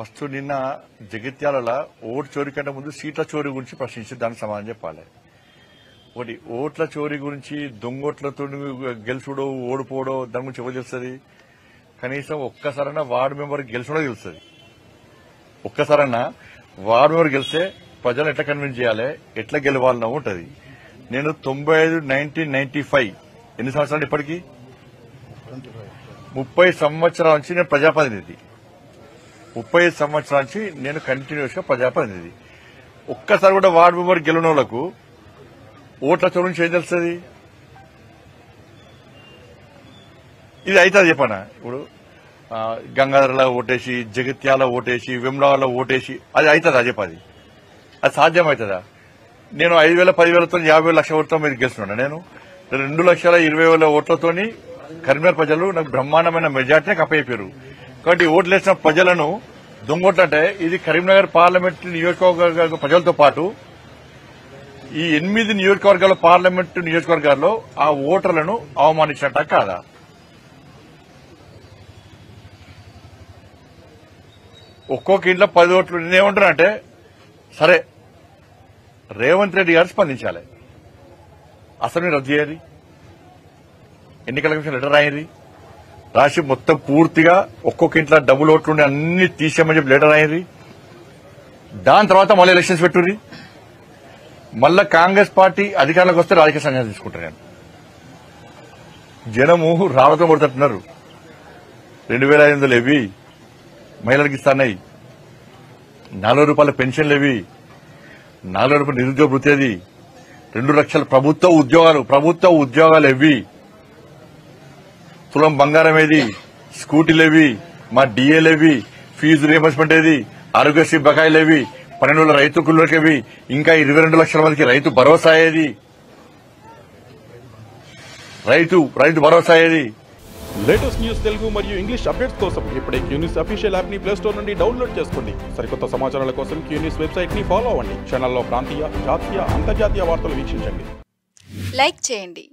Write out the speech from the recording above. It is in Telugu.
ఫస్ట్ నిన్న జగిత్యాలలో ఓటు చోరీ కంటే ముందు సీట్ల చోరీ గురించి ప్రశ్నించి దానికి సమాధానం చెప్పాలి. ఒకటి ఓట్ల చోరీ గురించి దొంగోట్లతో గెలుచుడో ఓడిపోవడో దాని గురించి ఎవరు తెలుస్తుంది? కనీసం ఒక్కసారైనా వార్డు మెంబర్ గెలుచుడో తెలుస్తుంది. ఒక్కసారైనా వార్డు మెంబర్ గెలిస్తే ప్రజలు ఎట్లా కన్విన్స్ చేయాలి, ఎట్లా గెలవాలన్నా ఉంటుంది. నేను 1995 ఎన్ని సంవత్సరాలు ఇప్పటికీ 30 సంవత్సరాల నుంచి నేను ప్రజాప్రతినిధి. 30 సంవత్సరాల నుంచి నేను కంటిన్యూస్ గా ప్రజాప్రతినిధి. ఒక్కసారి కూడా వార్డు మెంబర్ గెలిచిన వాళ్లకు ఓట్ల చోటు నుంచి ఏం తెలుస్తుంది? ఇది అవుతుంది చెప్పనా? ఇప్పుడు గంగాధరలో ఓటేసి, జగిత్యాల ఓటేసి, వెమ్లవాడలో ఓటేసి అది అవుతుందా చెప్పది? అది సాధ్యమవుతుందా? నేను 5,000 10,000తో 50,000 లక్షల ఓట్లతో మీరు గెలుస్తున్నాను. నేను 2,20,000 ఓట్లతోని కరీంనగర్ ప్రజలు నాకు బ్రహ్మాండమైన మెజార్టీని కప్పయిపోయారు. కాబట్టి ఓట్లు వేసిన ప్రజలను దొంగోట్లంటే ఇది కరీంనగర్ పార్లమెంట్ నియోజకవర్గ ప్రజలతో పాటు ఈ 8 నియోజకవర్గాల పార్లమెంటు నియోజకవర్గాల్లో ఆ ఓటర్లను అవమానించినట్ట కాదా? ఒక్కొక్క ఇంట్లో 10 ఓట్లు. నేనేమంటున్నానంటే సరే రేవంత్ రెడ్డి గారు స్పందించాలి. అసెంబ్లీ రద్దు చేయాలి, ఎన్నికల కమిషన్ లెటర్ రాయండి, రాసి మొత్తం పూర్తిగా ఒక్కొక్క ఇంట్లో డబుల్ ఓట్లుండి అన్ని తీసేయమని చెప్పి లెటర్ రాయండి. దాని తర్వాత మళ్ళీ ఎలక్షన్స్ పెట్టుర్రి. మళ్ళా కాంగ్రెస్ పార్టీ అధికారంలోకి వస్తే రాజకీయ సంఘాలు తీసుకుంటారు. నేను జనము రాళ్లతో కొడుతున్నారు. 2,500 ఇవి మహిళలకు ఇస్తాయి, 40 రూపాయల పెన్షన్లు ఇవి, 40 రూపాయల నిరుద్యోగ వృత్తి, అది 2 లక్షల ప్రభుత్వ ఉద్యోగాలు ఇవి, తులం బంగారం ఏది, స్కూటీలు ఏవి, మా డిఏలేవి, ఫీజు రియంబర్స్మెంట్ ఏది, ఆరోగ్యశ్రీ బకాయిలేవి, 12 రైతు కుళ్ళకేవి, ఇంకా 22 లక్షల మందికి రైతు భరోసా ఏది, రైతు భరోసా ఏది? లేటెస్ట్ న్యూస్ తెలుగు మరియు ఇంగ్లీష్ అప్డేట్స్ కోసం ఇప్పుడే క్యూన్యూస్ అఫీషియల్ యాప్ ని ప్లే స్టోర్ నుండి డౌన్లోడ్ చేసుకోండి. సరికొత్త సమాచారాల కోసం క్యూన్యూస్ వెబ్సైట్ ని ఫాలో అవ్వండి. ఛానల్లో ప్రాంతీయ, జాతీయ, అంతర్జాతీయ వార్తలు వీక్షించండి. లైక్ చేయండి.